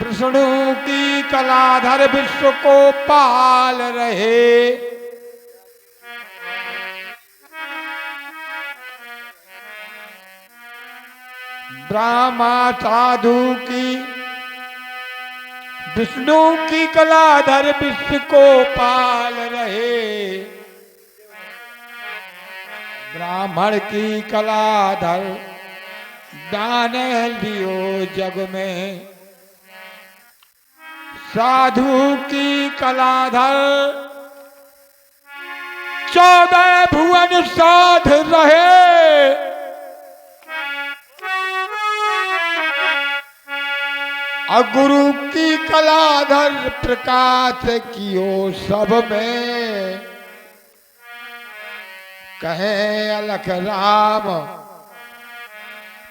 विष्णु की कलाधर विश्व को पाल रहे। ब्रह्मा साधु की विष्णु की कलाधर विश्व को पाल रहे। ब्राह्मण की कलाधर दान लियो जग में। साधु की कलाधर 14 भुवन साध रहे। गुरु की कलाधर प्रकाश कियो सब में। कहे अलख राम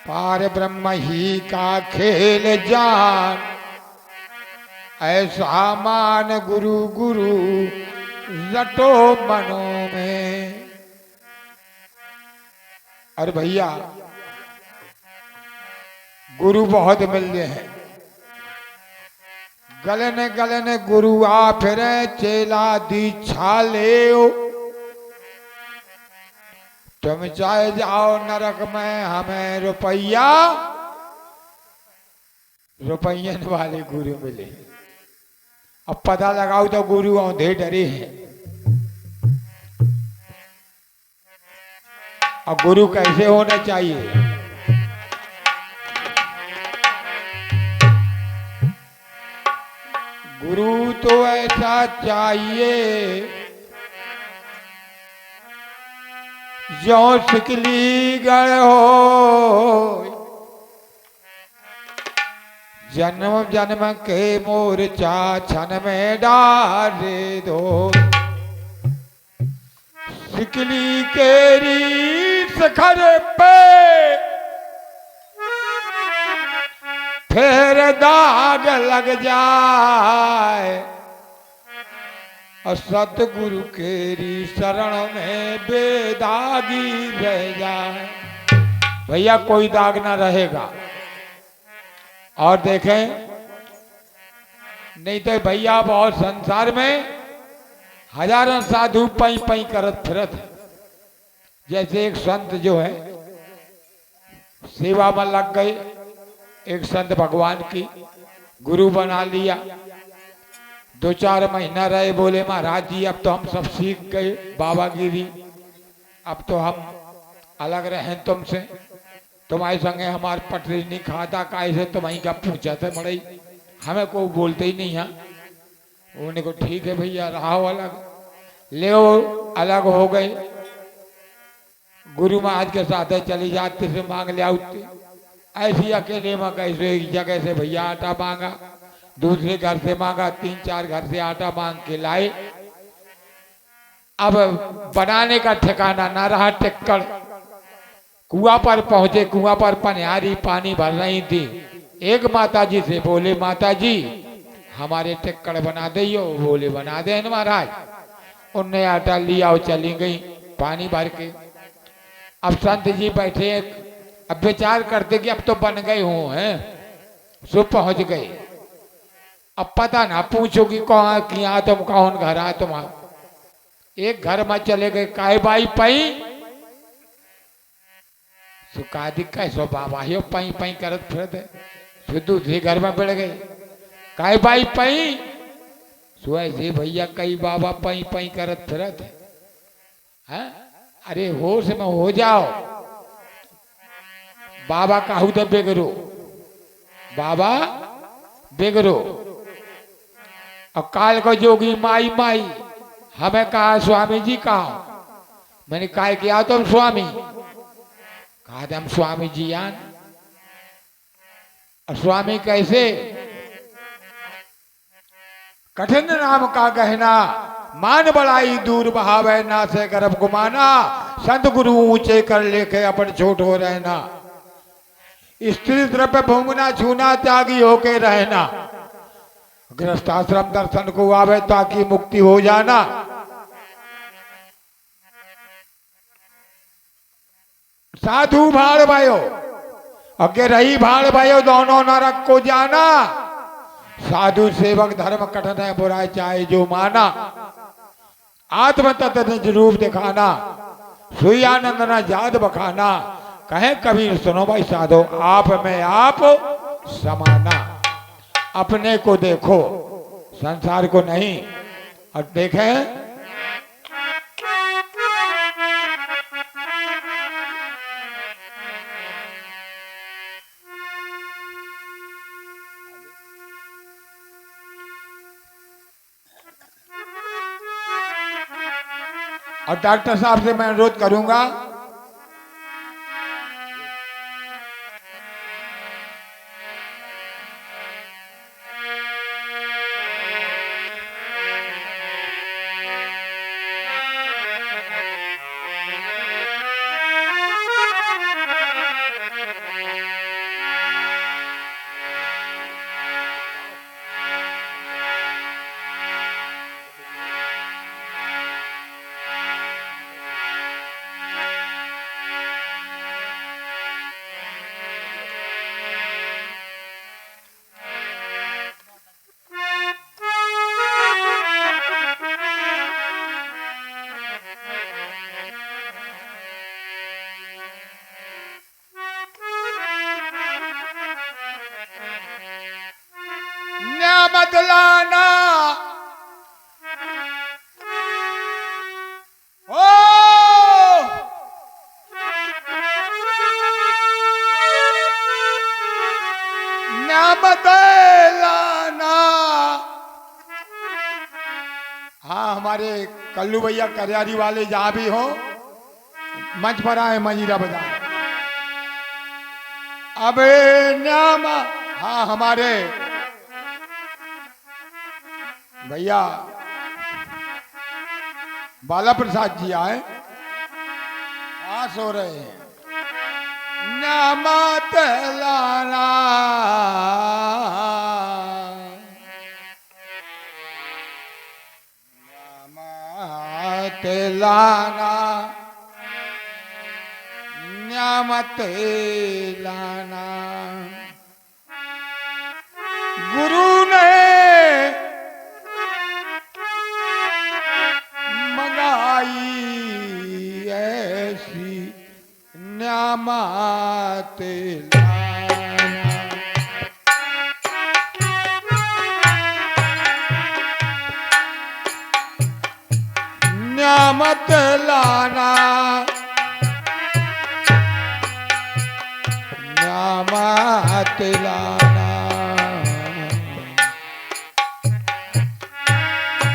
पार ब्रह्म ही का खेल जान। ऐसा मान गुरु गुरु रटो मनों में। और भैया गुरु बहुत मिलते हैं। गलन गलन गुरु आ फिरे चेला दीक्षा ले। तुम चाहे जाओ नरक में हमें रुपयन वाले गुरु मिले। अब पता लगाओ तो गुरु औंधे डरे हैं। और गुरु कैसे होना चाहिए? गुरु तो ऐसा चाहिए जो शिकली गढ़ हो। जन्म जन्म के मोर्चा छन में डाले दो। शिकली केरी शिखर पे फिर दाग लग जाए। और सतगुरु केरी शरण में बेदागी रह जाए। भैया कोई दाग ना रहेगा। और देखें नहीं तो भैया बहुत संसार में हजारों साधु पई पई करत फिरत है। जैसे एक संत जो है सेवा में लग गए। एक संत भगवान की गुरु बना लिया। 2-4 महीना रहे, बोले महाराज जी अब तो हम सब सीख गए बाबागिरी। अब तो हम अलग रहें तुमसे। तुम्हारे संगे हमारे पटरी नहीं खाता। कैसे तुम्हारी का पूछा थे मड़ई हमें कोई बोलते ही नहीं है। उन्हें को ठीक है भैया रहो अलग। ले अलग हो गए। गुरु महाराज के साथ चली जाते से मांग ले आते। ऐसी अकेले में कैसे एक जगह से भैया आटा मांगा, दूसरे घर से मांगा, 3-4 घर से आटा मांग के लाए। अब बनाने का ठिकाना ना रहा। टिक्कड़ कुआं पर पहुंचे। कुआं पर पनिहारी पानी भर रही थी। एक माता जी से बोले माता जी हमारे टिक्कड़ बना दियो। बोले बना दे महाराज। उनने आटा लिया और चली गई पानी भर के। अब संत जी बैठे अब विचार करते कि अब तो बन गए हो हैं। सो पहुंच गए। अब पता ना पूछो कि कौन किया तुम कौन घर आ तुम्हारा। एक घर में चले गए। काय बाई पई सुखादी कैसो बाबा यो पई पई करत फिरत है। फिर दूसरे घर में बढ़ गए। काय बाई पई सुऐसे भैया कई बाबा पई पई करत फिरत है। अरे होश में हो जाओ। बाबा कहू तो बेगरो। बाबा बेगरो। और काल को जोगी माई माई हमें कहा स्वामी जी कहा। मैंने कहा किया तुम स्वामी। कहा हम स्वामी जी यान। और स्वामी कैसे? कठिन नाम का गहना मान बड़ाई दूर बहावे ना से गर्भ गुमाना। संत गुरु ऊंचे कर लेके अपन छोट हो रहना। स्त्री द्रव्य भूंगना छूना त्यागी होके रहना। गृहस्थाश्रम दर्शन को आवे ताकि मुक्ति हो जाना। साधु भाड़ भयो अगे रही भाड़ भयो दोनों नरक को जाना। साधु सेवक धर्म कठिन है बुराई चाहे जो माना, आत्म तत्व निज रूप दिखाना, सुई आनंद न जात बखाना। कहे कबीर सुनो भाई साधो, आप में आप समाना। अपने को देखो, संसार को नहीं। और देखें और डॉक्टर साहब से मैं अनुरोध करूंगा, मत लाना ओ मत लाना। हाँ, हमारे कल्लू भैया करियारी वाले जहां भी हो, मंच पर आए, मंजीरा बजाए। अबे न्यामा, हाँ हमारे भैया बाला प्रसाद जी आए, हाँ सो रहे हैं। न्यामत लाना न्यामत लाना न्यामत लाना। गुरु ने ऐसी न्यामत लाना। न्यामत लाना न्यामत लाना।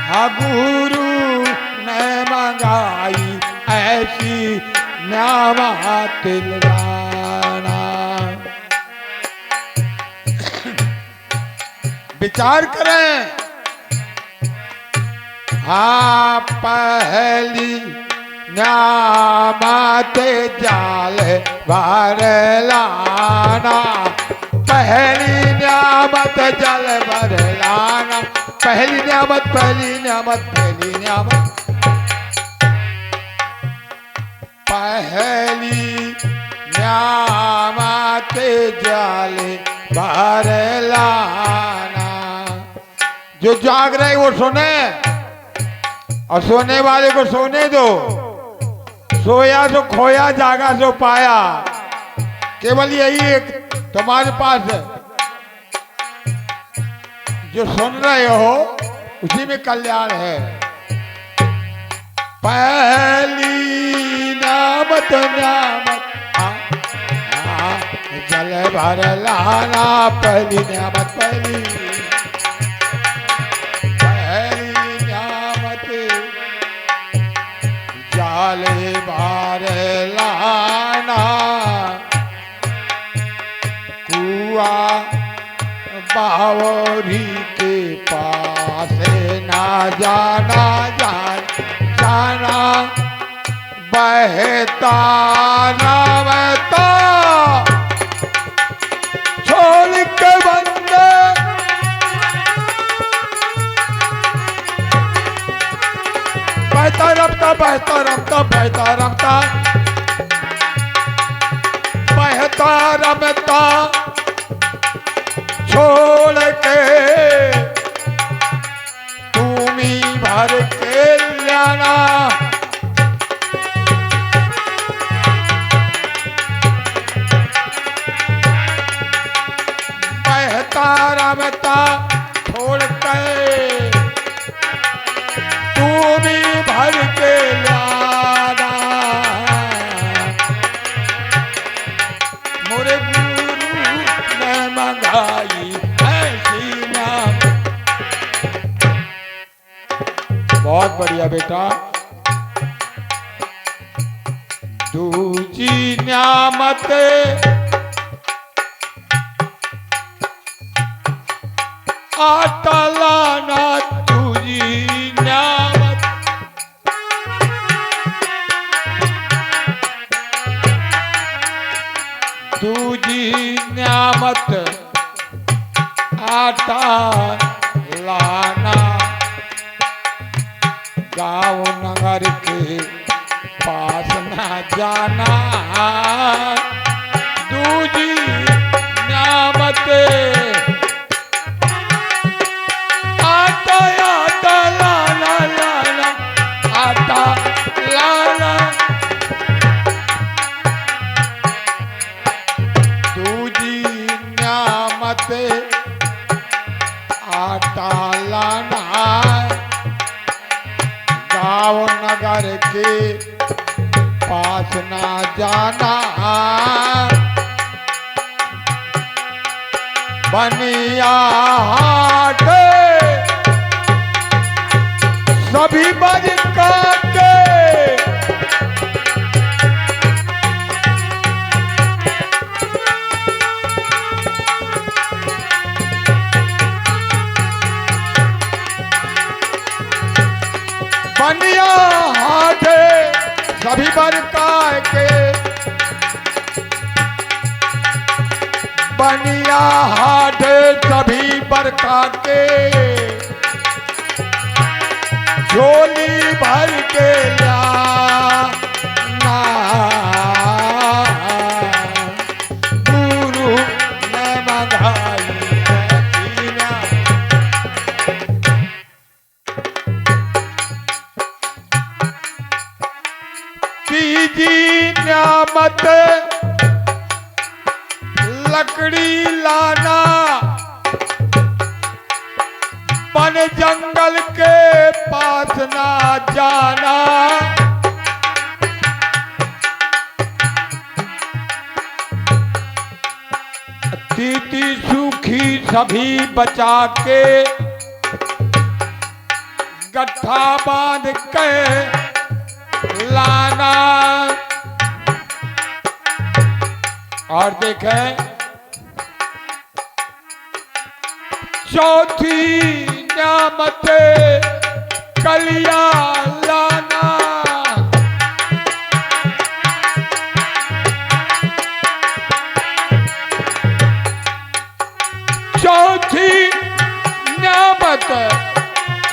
हाँ गुरु ने मंगाई ऐसी न्यामत लाना। विचार करें, हाँ पहली न्यामत जाल भर लाना। पहली न्यामत जल भर लाना। पहली न्यामत पहली न्यामत पहली न्यामत। पहली न्यामत जल भर लाना। जो जाग रहे वो सुने और सोने वाले को सोने दो। सोया सो खोया, जागा सो पाया। केवल यही एक तुम्हारे पास है। जो सुन रहे हो उसी में कल्याण है। पहली न्यामत न्यामत जल भर लाना। पहली न्यामत पहली न्यामत जल भर लाना। कुआ बावरी के पास ना जाना जाना। बहता ना बहता छोड़ के बंदे। बहता रमता बहता रमता बहता रमता बहता रमता छोड़ के ममता छोड़ के तू भी भर के लाना मोरे गुरु ने मंगाई ऐसी नाम। बहुत बढ़िया बेटा। दूजी न्यामत आटा लाना तुझी न्यामत दूजी न्यामत आटा लाना गाँव नगर के पास न जाना दूजी न्यामत आटा आटा लाना लाना आटा लाना दूजी न्यामत आटा लाना गाँव नगर के पास ना जाना बनिया हाट सभी बज काटे बनिया हाट सभी बरका के बनिया हाट सभी बरका के झोली भर के लाना गुरु ने मंगाई ऐसी नाम। तीजी न्यामत लकड़ी लाना वन जंगल के पास ना जाना तीती सूखी सभी बचा के गट्ठा बांध के लाना। और देखें चौथी न्यामत कलिया लाना चौथी न्यामत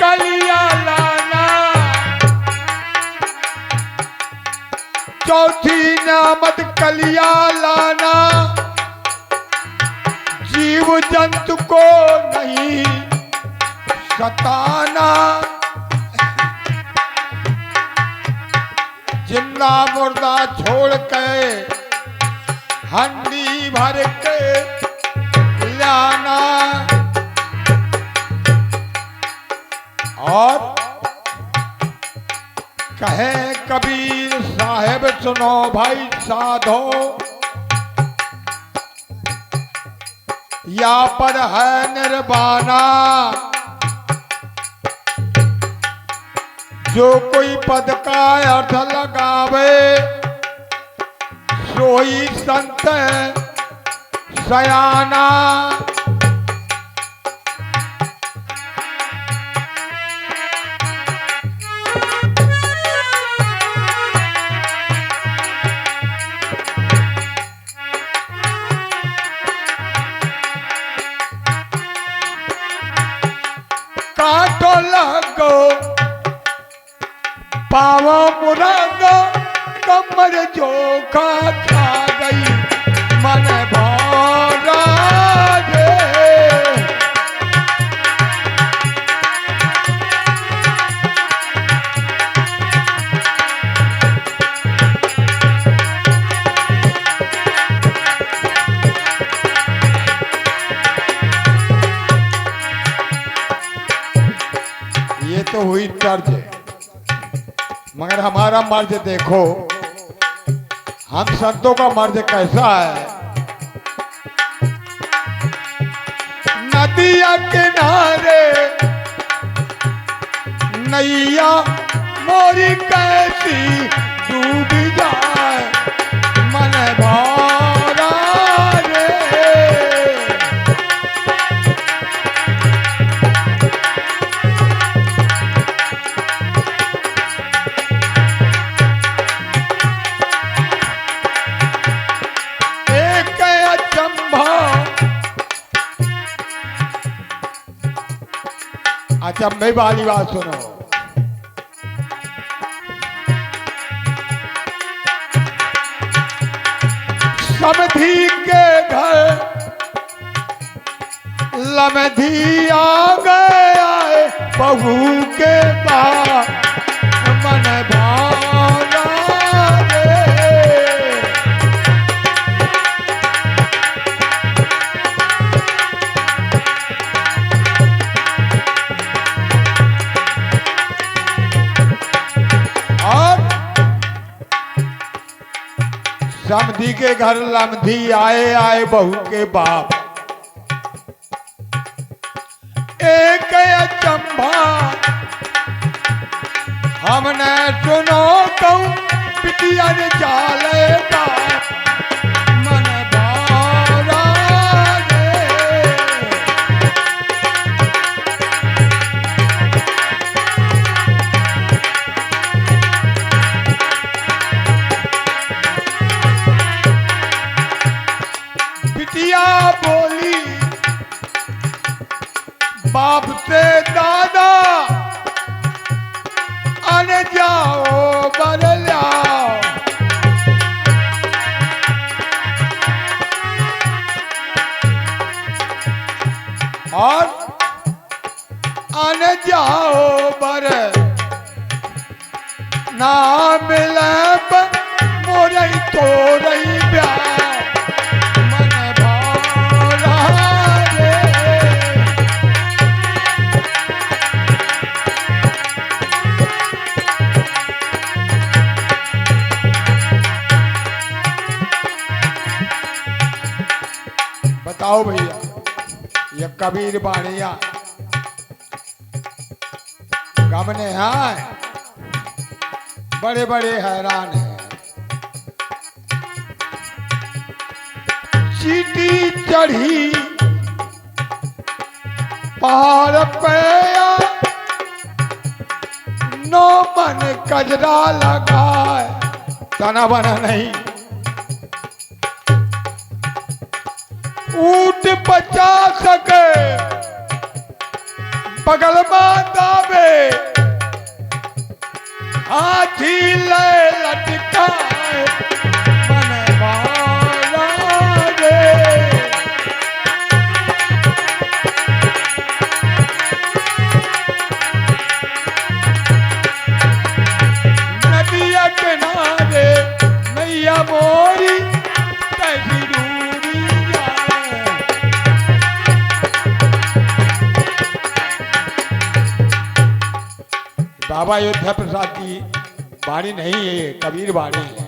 कलिया लाना चौथी न्यामत कलिया लाना जीव जंतु को नहीं सताना जिंदा मुर्दा छोड़ के हंडी भर के लाना। और कहे कबीर साहेब सुनो भाई साधो या पर है निर्वाणा जो कोई पद का अर्थ लगावे सोई संत सयाना। काटो लगो पावा मुरागो कमर जोखा खा गई मन भरा रे। हुई तर्ज, मगर हमारा मर्ज देखो, हम संतों का मर्ज कैसा है। नदिया किनारे नैया मोरी कैसी डूब जाए, मन भारा रे। एक अचंभा, अचंभे वाली बात सुनो। समधी के घर लमधी आ गया है, बहू के पास मन भारा रे। और समधी के घर लमधी आए आए बहू के बाप, एक अचंभा हमने सुनो कहूँ, पिटिया ने चाले का मन भारा रे। बिटिया बोली बाप से, दादा आने जाओ बदल जाओ। और आने जाओ बर ना मिले मोरे तो रही प्यार, मन भारा रे। बताओ भैया, ये कबीर बाणिया गमने हैं, बड़े बड़े हैरान हैं। चीटी चढ़ी पहाड़ पे, नो मन कजरा लगाए, तना बना नहीं। ऊंट बचा सके बगल माता में, हाथी ले लटकाए, मन भारा रे। नदिया किनारे नैया मोरी कैसी डूबी जाए। बाबा अयोध्या प्रसाद की वाणी नहीं है, ये कबीर वाणी है।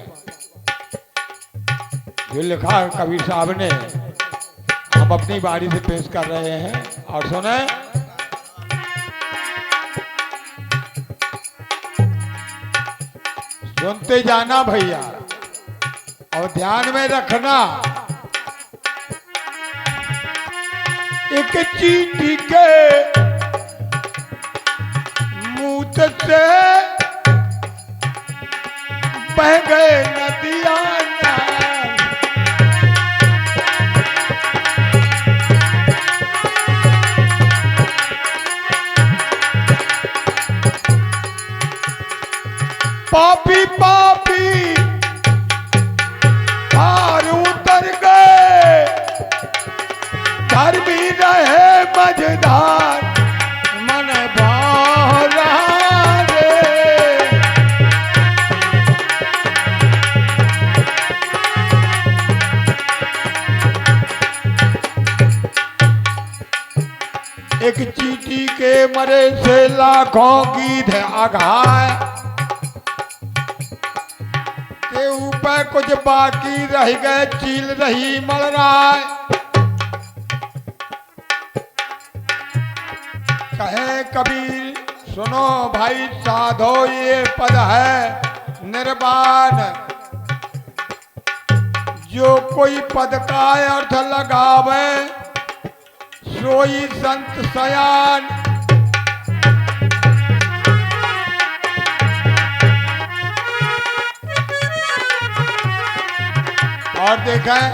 जो लिखा कबीर साहब ने, हम अपनी वाणी से पेश कर रहे हैं। और सुने, सुनते जाना भैया और ध्यान में रखना। एक चींटी के मूत से बह गए नदियां नार। पापी पापी पार उतर गए, धर्मी रहे मझधार, मन भारा रे। एक चींटी के के मरे से लाखों गीध आघाय, के ऊपर कुछ बाकी रह गए चील रही मलराय। कहे कबीर सुनो भाई साधो ये पद है निर्वाण, जो कोई पद का अर्थ लगावे सोई संत सयान। और देखें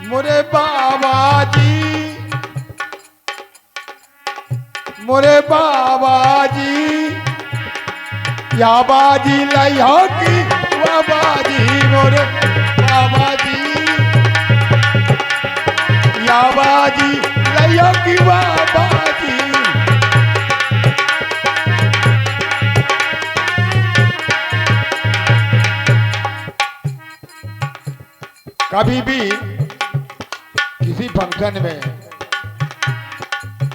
मोरे बाबा जी, मोरे बाबा जी, या बाजी लइहो की बाबा जी, मोरे बाबा जी, या बाजी लइहो की बाबा जी। कभी भी किसी फंक्शन में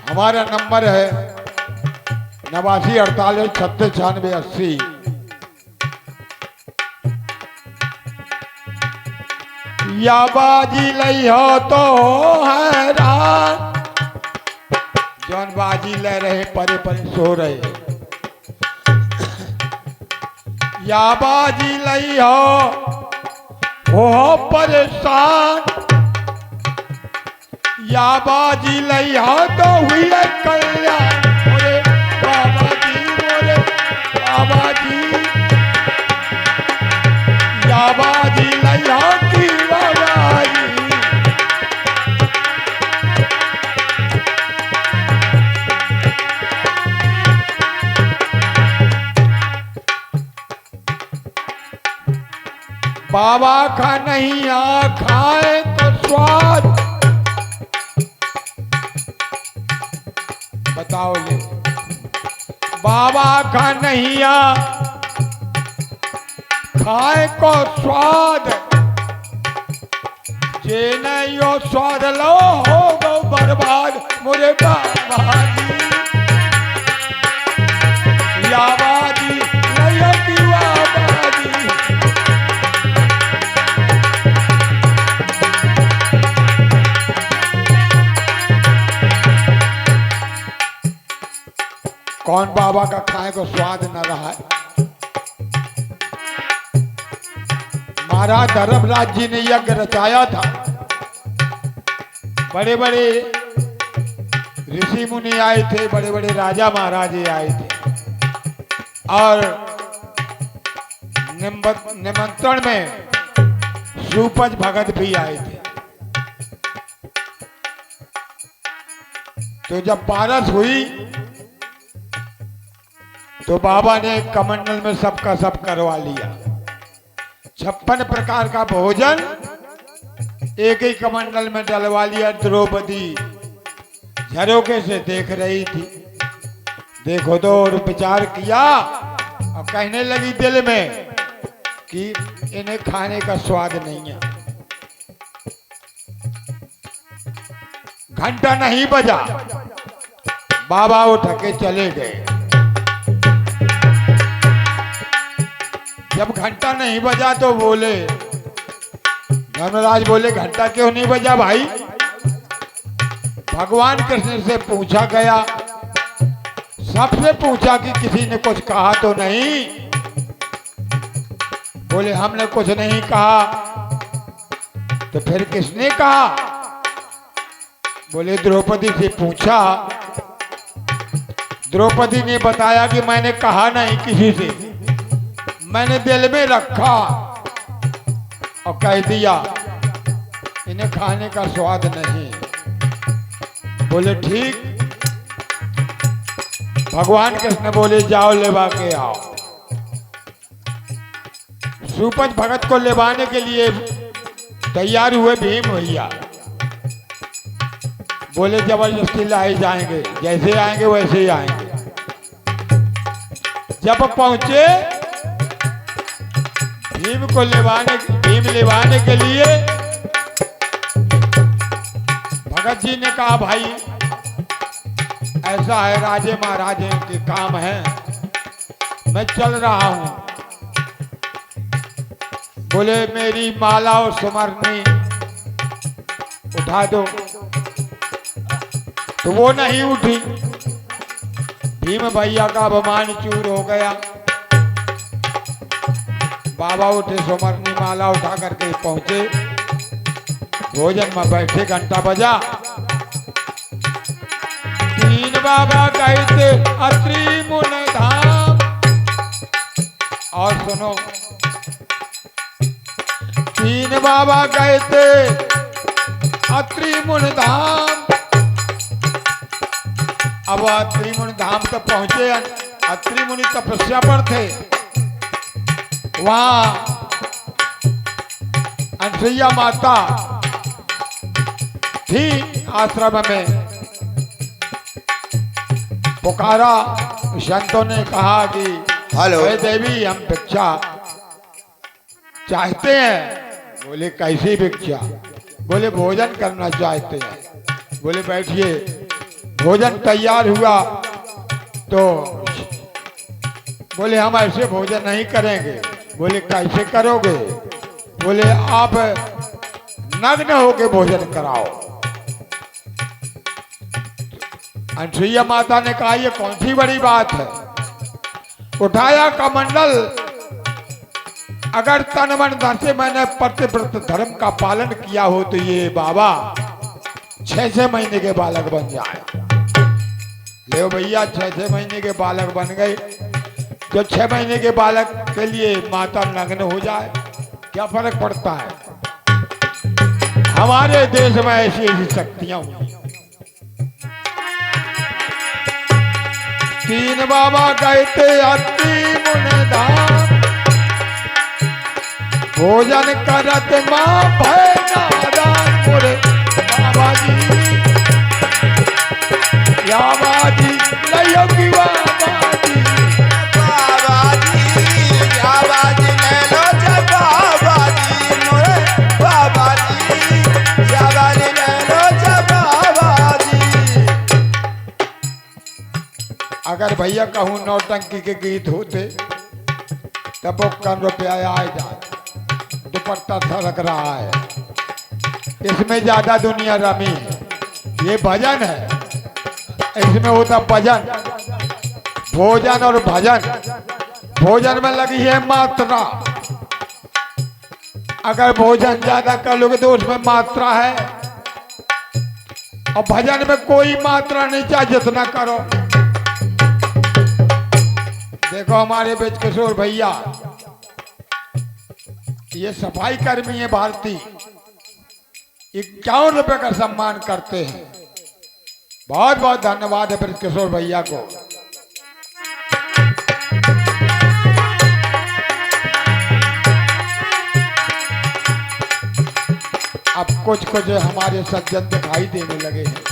हमारा नंबर है 89 48 36 96 80। या बाजी लई हो तो हैरान, जौन बाजी ले रहे परे परे सो रहे। या बाजी लई हो परेशान, या बाजी लई हो तो हुई है कल्याण। मोरे बाबा जी, मोरे बाबा जी, या बाजी लई हो की बाबा जी। बाबा का नहीं आ खाए तो स्वाद, बताओ ये बाबा का नहीं आ खाए को स्वाद, जे नहीं यो स्वाद लो हो गो बर्बाद। मोरे बाबा जी, या बाजी नहीं की बाबा जी। कौन बाबा का खाए को स्वाद न रहा है। महाराज धर्मराज जी ने यज्ञ रचाया था, बड़े बड़े ऋषि मुनि आए थे, बड़े बड़े राजा महाराजे आए थे, और निमंत्रण में सूपज भगत भी आए थे। तो जब पारस हुई तो बाबा ने कमंडल में सबका सब करवा लिया। 56 प्रकार का भोजन एक ही कमंडल में डलवा लिया। द्रौपदी झरोके से देख रही थी। देखो तो और विचार किया और कहने लगी दिल में कि इन्हें खाने का स्वाद नहीं है। घंटा नहीं बजा, बाबा उठ के चले गए। जब घंटा नहीं बजा तो बोले, धर्मराज बोले घंटा क्यों नहीं बजा भाई? भगवान कृष्ण से पूछा गया, सबसे पूछा कि किसी ने कुछ कहा तो नहीं? बोले हमने कुछ नहीं कहा। तो फिर किसने कहा? बोले द्रौपदी से पूछा। द्रौपदी ने बताया कि मैंने कहा नहीं किसी से, मैंने दिल में रखा और कह दिया इन्हें खाने का स्वाद नहीं। बोले ठीक। भगवान कृष्ण बोले जाओ लेवा के आओ। सूपज भगत को लेवाने के लिए तैयार हुए भीम भैया। बोले जबरदस्ती लाए जाएंगे, जैसे आएंगे वैसे ही आएंगे। जब पहुंचे भीम लेवाने के लिए भगत जी ने कहा भाई ऐसा है राजे महाराजे के काम है, मैं चल रहा हूं। बोले मेरी माला और सुमरनी उठा दो, तो वो नहीं उठी। भीम भैया का अभिमान चूर हो गया। बाबा उठे, सुमरनी माला उठा करके पहुंचे, भोजन में बैठे, घंटा बजा। तीन बाबा कहते अत्रि मुन धाम। और सुनो, तीन बाबा कहते अत्रि मुन धाम। अब अत्रि मुनि धाम तक पहुंचे। अत्रि मुनि तपस्या पर थे। वहां अनसुईया माता थी आश्रम में। पुकारा, संतों ने कहा कि हेलो देवी हम भिक्षा चाहते हैं। बोले कैसी भिक्षा? बोले भोजन करना चाहते हैं। बोले बैठिए। भोजन तैयार हुआ तो बोले हम ऐसे भोजन नहीं करेंगे। बोले कैसे करोगे? बोले आप नग्न होके भोजन कराओ। अनसुईया माता ने कहा ये कौन सी बड़ी बात है? उठाया कमंडल। अगर तन मन धन से मैंने प्रतिव्रत धर्म का पालन किया हो तो ये बाबा 6 महीने के बालक बन जाए। ले भैया 6 महीने के बालक बन गए। जो 6 महीने के बालक के लिए माता नग्न हो जाए, क्या फर्क पड़ता है? हमारे देश में ऐसी ऐसी शक्तियां हुई। तीन बाबा कहते अत्रि मुनि धाम। भोजन करत मां भय नादान। मोरे बाबा जी याबाजी लयोगी बाबाजी। बाबाजी याबाजी ले लो जब बाबाजी। मोरे बाबाजी याबाजी ले लो जब बाबाजी। अगर भैया कहूं नौटंकी के गीत होते तब वो 1 रुपया आ जाए। दुपट्टा सरक रहा है, इसमें ज्यादा दुनिया रमी है। ये भजन है, इसमें होता भजन। भोजन और भजन, भोजन में लगी है मात्रा। अगर भोजन ज्यादा कर लोगे तो उसमें मात्रा है, और भजन में कोई मात्रा नहीं, चाहे जितना करो। देखो हमारे बीच किशोर भैया, ये सफाई कर्मी है भारतीय, 51 रुपए का सम्मान करते हैं। बहुत बहुत धन्यवाद है ब्रज किशोर भैया को। अब कुछ कुछ हमारे सज्जन दिखाई देने लगे हैं।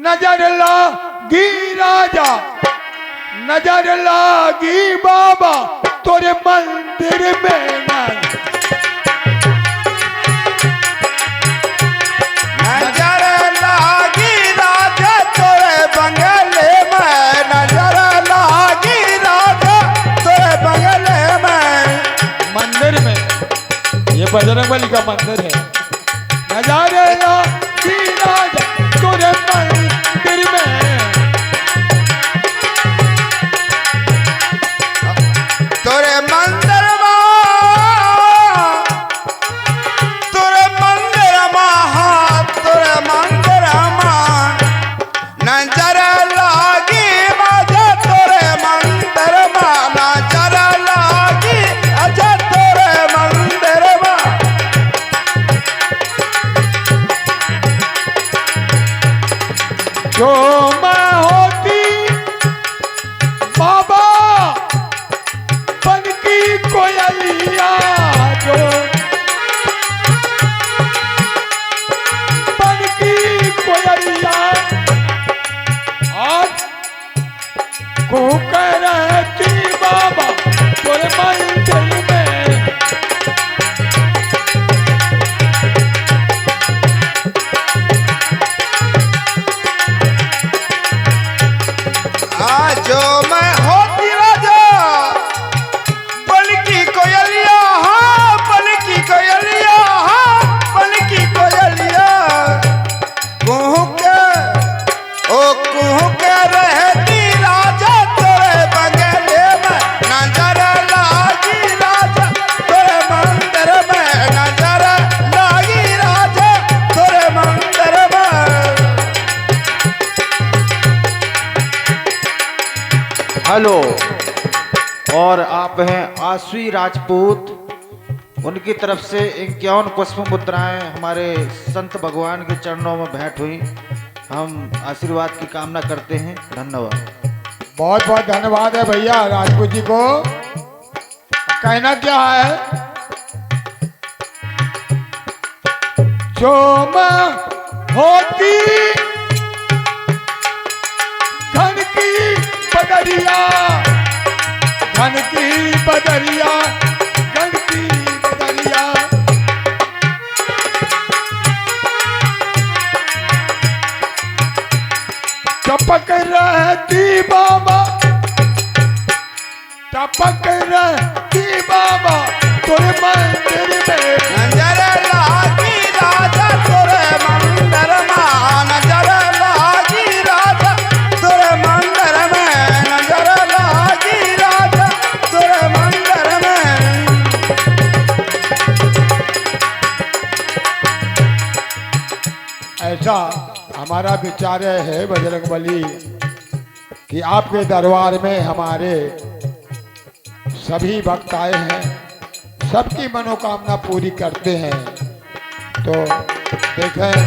नजर लागी राजा, नजर लागी बाबा तोरे मंदिर में। नजर लागी राजा तोरे बंगले में। नजर लागी राजा तोरे बंगले में। मंदिर में, ये बजरंगबली का मंदिर है। नजारे लागी राजा तोरे मंदिर में। तोरे मंदिर तोरे मंदिर तोरे मंदिर नजर लागी मुझे तोरे मंदिर नजर लागी अजय तोरे मंदिर। जो मैं होती बाबा हेलो। और आप हैं आसवी राजपूत, उनकी तरफ से 51 पुष्प मुद्राएं हमारे संत भगवान के चरणों में भेंट हुई। हम आशीर्वाद की कामना करते हैं। धन्यवाद। बहुत बहुत धन्यवाद है भैया राजपूत जी को। कहना क्या है? जो माँ होती धन की बदरिया, धन की बदरिया, धन की बदरिया, टपक रहती बाबा, टपक रहती बाबा तोरे मंदिर में। नजर लागी राजा तोरे मंदिर में, नजर लागी राजा तोरे मंदिर में, नजर लागी राजा तोरे मंदिर में। ऐसा हमारा विचार है बजरंगबली कि आपके दरबार में हमारे सभी भक्त आए हैं, सबकी मनोकामना पूरी करते हैं। तो देखें,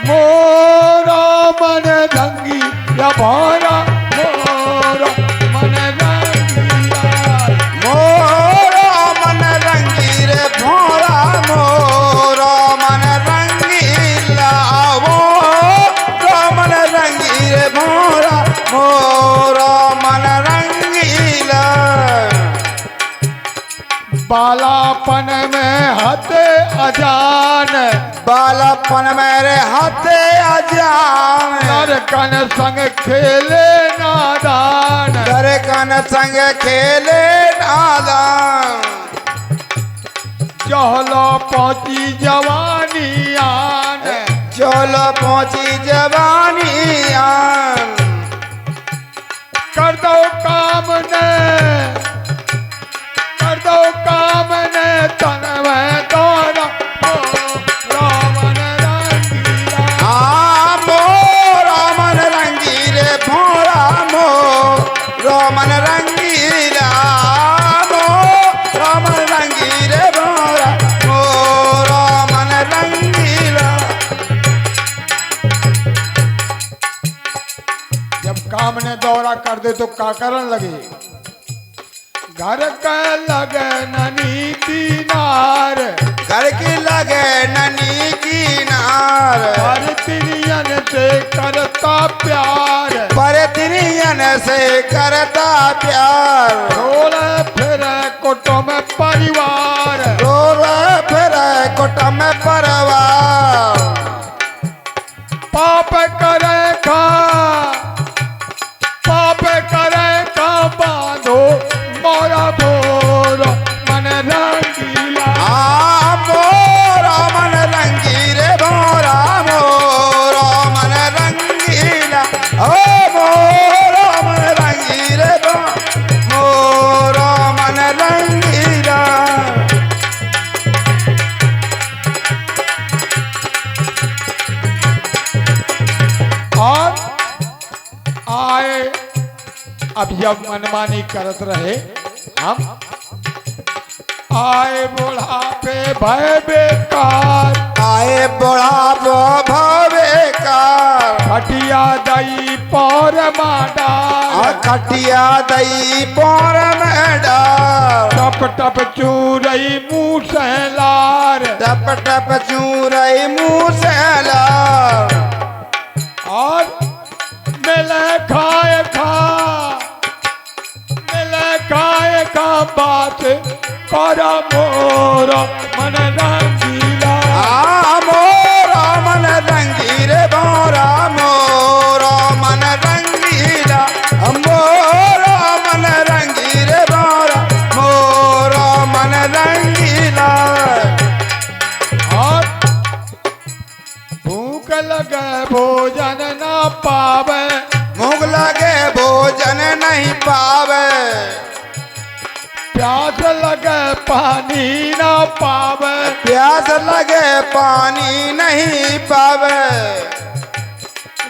मोरा मन रंगी या भोरा, मोरा मन रंगीला, मोरा मन रंगी रे भोरा, मोरा मन रंगीला, मोरा मन रंगी रे भोरा, मोरा मन रंगीला। बालापन में हते अजान, बालापन मेरे हाथे अजान, नरकन संग खेले नादान, दरकन संग खेले नादान। चहलो पहुंची जवानी आन, चलो पहुंची जवानी आन। कर दो काम ने, कर दो काम ने तन में तोरा, रामन रंगीला, मोरा मन रंगी रे भोरा, मोरा मन रंगीला, मोरा मन रंगी रे भोरा, मोरा मन रंगीला। जब काम ने दौरा कर दे तो का करन लगे? घर का लगे ननी दीनार, घर की लगे ननी की नार, हर तिरियन से करता प्यार, पर तिरियन से करता प्यार। रोले फिर कुटुंब परिवार, रोले फिर कुटुंब परिवार। पाप करे खा, पाप करे खा बांधो मोरा भोर मन रंगीला, मोरा मन रंगी रे भोरा, मोरा मन रंगीला, ओ मोरा मन रंगी रे मोरा मन रंगीला। और आए अब जब मनमानी करत रहे, हम आए बुढ़ापे भय बेकार, आए बुढ़ापो भवेकार, खटिया दई पौर माडार, खटिया दई पौर में डार, टप टप चूरई मुँह से लार, टप टप चूरई मुँह से लार। और मिले खाए खा, मिले खाए खा बात करा मोरा मन रंगीला, मोरा मन रंगी रे भोरा, मोरा मन रंगीला, मोरा मन रंगी रे भोरा, मोरा मन रंगीला। और भूख लगे भोजन ना पावे, भूख लगे भोजन नहीं पावे, प्यास लगे पानी ना पावे, प्यास लगे पानी नहीं पावे,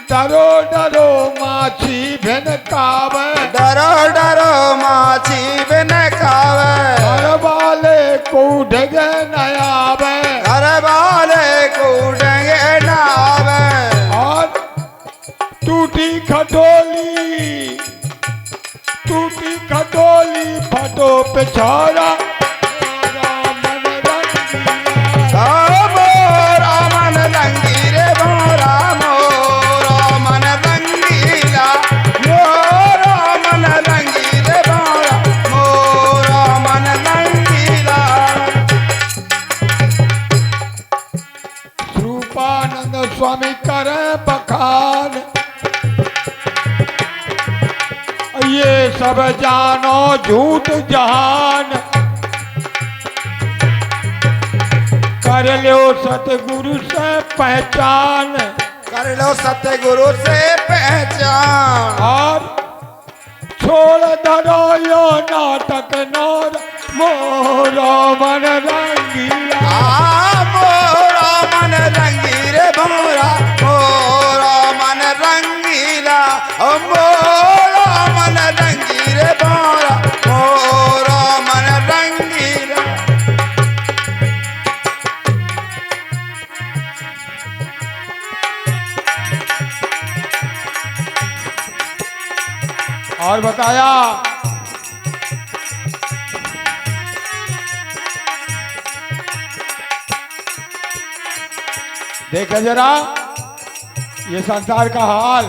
डरो डरो माछी भिनकावे, डरो डरो माछी बिन खावे, घर वाले को ढगे न आवे, घर वाले को डेंगे न आवे। और टूटी खटोली फटो पिछोरा, मोरा मन रंगीले मोरा मोरा मन रंगीला, मोरा मन रंगीले मोरा मोरा मन रंगीला। रूपानंद स्वामी करे बखान, ये सब जानो झूठ जहान, कर लो सतगुरु से पहचान, कर लो सतगुरु से पहचान, और छोड़ दरो यो नाटक नौर, मोरा मन रंगीला। मोरा मन रंगीले मोरा मोरा मन रंगीला, मोरा मन रंगीले मोरा मोरा मन रंगीला। और बताया देखे जरा ये संसार का हाल,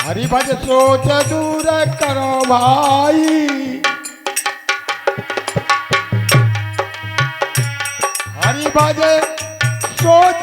हरि भज सोच दूर करो भाई, हरि भज सोच